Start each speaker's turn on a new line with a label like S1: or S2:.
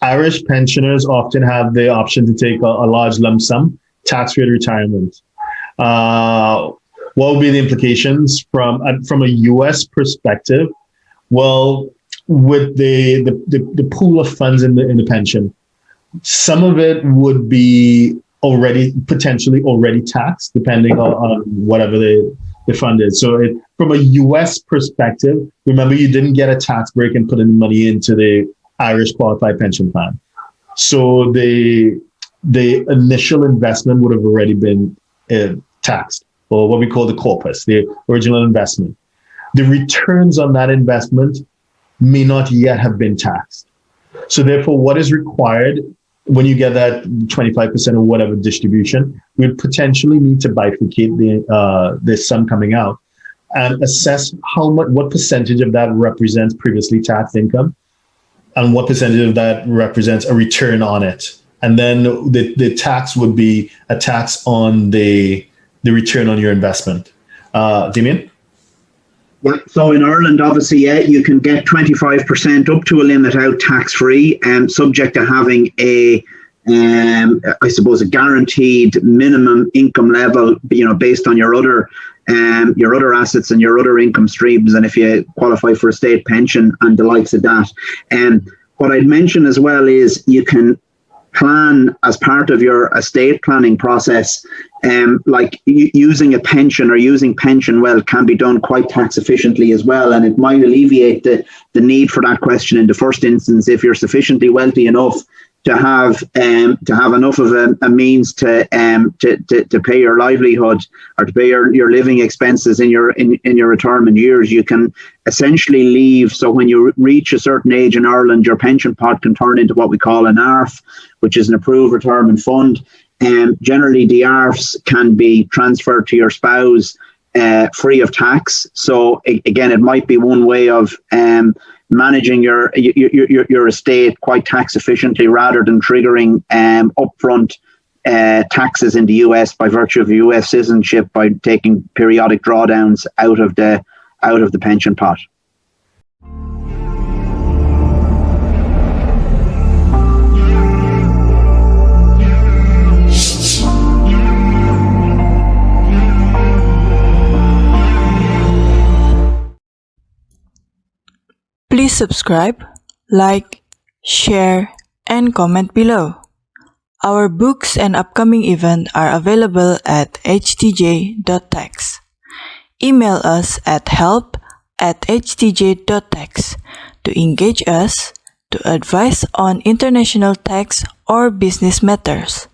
S1: Irish pensioners often have the option to take a large lump sum, tax-free retirement. What would be the implications from a U.S. perspective? Well, with the pool of funds in the pension, some of it would be potentially already taxed, depending on whatever the fund is. So from a U.S. perspective, remember, you didn't get a tax break and putting money into the Irish qualified pension plan. So the initial investment would have already been taxed, or what we call the corpus, the original investment. The returns on that investment may not yet have been taxed. So therefore, what is required when you get that 25% or whatever distribution, we would potentially need to bifurcate the sum coming out and assess what percentage of that represents previously taxed income and what percentage of that represents a return on it. And then the tax would be a tax on the return on your investment. Damien?
S2: Yeah, so in Ireland, obviously, you can get 25% up to a limit out tax-free, subject to having a guaranteed minimum income level, based on your other assets and your other income streams, and if you qualify for a state pension and the likes of that. What I'd mention as well is you can plan as part of your estate planning process, like using a pension or using pension wealth can be done quite tax efficiently as well, and it might alleviate the need for that question in the first instance if you're sufficiently wealthy enough to have enough of a means to pay your livelihood or to pay your living expenses in your retirement years. You can essentially leave. So when you reach a certain age in Ireland, your pension pot can turn into what we call an ARF, which is an approved retirement fund. Generally, the ARFs can be transferred to your spouse free of tax. So again, it might be one way of managing your estate quite tax efficiently, rather than triggering upfront taxes in the US by virtue of US citizenship by taking periodic drawdowns out of the pension pot.
S3: Please subscribe, like, share, and comment below. Our books and upcoming event are available at htj.tax. Email us at help@htj.tax to engage us, to advise on international tax or business matters.